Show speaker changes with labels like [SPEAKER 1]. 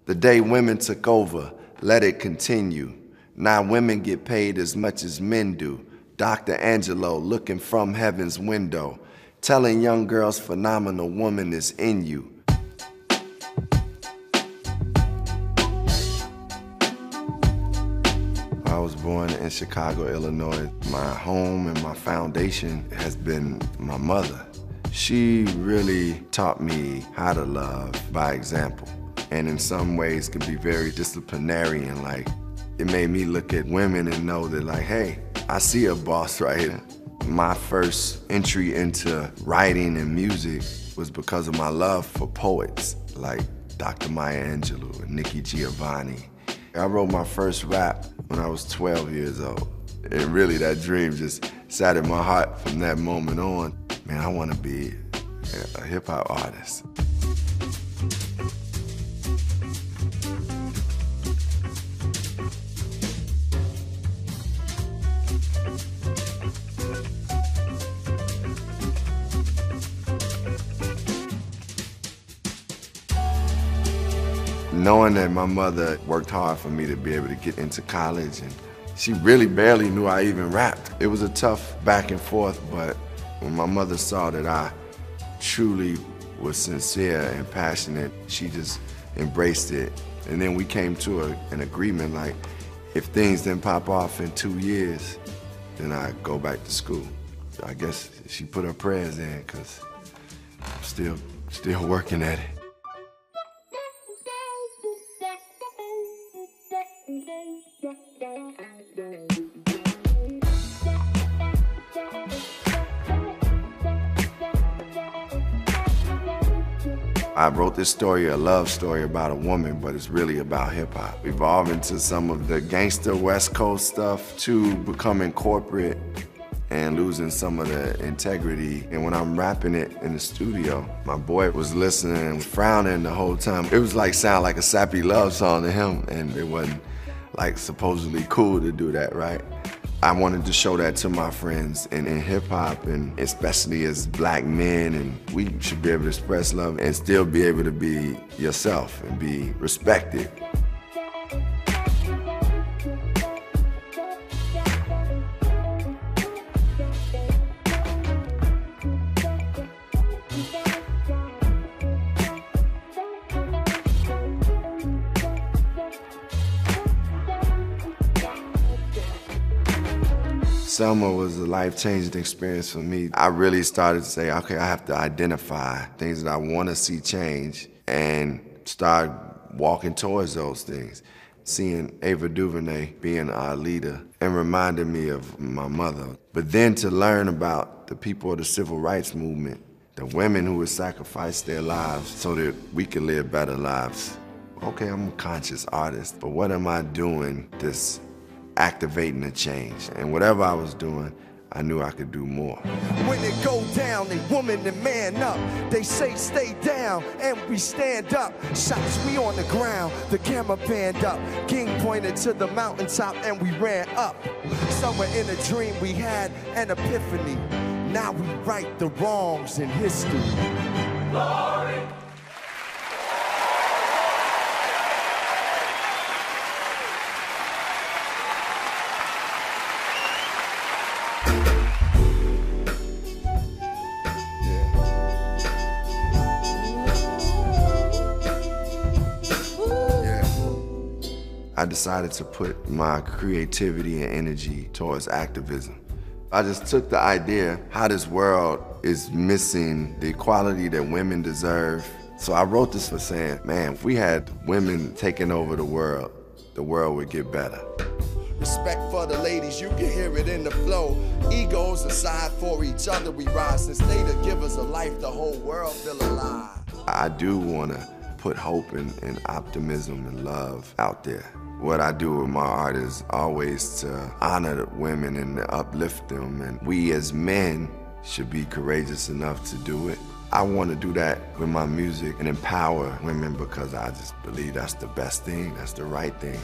[SPEAKER 1] The day women took over, let it continue. Now women get paid as much as men do. Dr. Angelo looking from heaven's window, telling young girls phenomenal woman is in you. I was born in Chicago, Illinois. My home and my foundation has been my mother. She really taught me how to love by example, and in some ways could be very disciplinarian. Like, it made me look at women and know that, like, hey, I see a boss right here. My first entry into writing and music was because of my love for poets like Dr. Maya Angelou and Nikki Giovanni. I wrote my first rap when I was 12 years old. And really that dream just sat in my heart from that moment on. Man, I want to be a hip-hop artist. Knowing that my mother worked hard for me to be able to get into college, and she really barely knew I even rapped. It was a tough back and forth, but when my mother saw that I truly was sincere and passionate, she just embraced it. And then we came to an agreement, like, if things didn't pop off in 2 years, then I'd go back to school. I guess she put her prayers in, because I'm still working at it. I wrote this story, a love story about a woman, but it's really about hip-hop. Evolving to some of the gangster West Coast stuff to becoming corporate and losing some of the integrity. And when I'm rapping it in the studio, my boy was listening and frowning the whole time. It was like, sound like a sappy love song to him, and it wasn't like supposedly cool to do that, right? I wanted to show that to my friends in hip-hop, and especially as black men, and we should be able to express love and still be able to be yourself and be respected. Summer was a life-changing experience for me. I really started to say, okay, I have to identify things that I want to see change and start walking towards those things. Seeing Ava DuVernay being our leader and reminding me of my mother. But then to learn about the people of the civil rights movement, the women who would sacrifice their lives so that we could live better lives. Okay, I'm a conscious artist, but what am I doing that's activating a change? And whatever I was doing, I knew I could do more.
[SPEAKER 2] When it go down, they woman and man up. They say stay down, and we stand up. Shots, we on the ground, the camera panned up. King pointed to the mountaintop, and we ran up. Somewhere in a dream, we had an epiphany. Now we right the wrongs in history. Glory.
[SPEAKER 1] I decided to put my creativity and energy towards activism. I just took the idea how this world is missing the equality that women deserve. So I wrote this for saying, man, if we had women taking over the world would get better.
[SPEAKER 2] Respect for the ladies, you can hear it in the flow. Egos aside, for each other we rise. Since they the givers of life, the whole world feel alive.
[SPEAKER 1] I do want to put hope and optimism and love out there. What I do with my art is always to honor the women and to uplift them, and we as men should be courageous enough to do it. I want to do that with my music and empower women because I just believe that's the best thing, that's the right thing.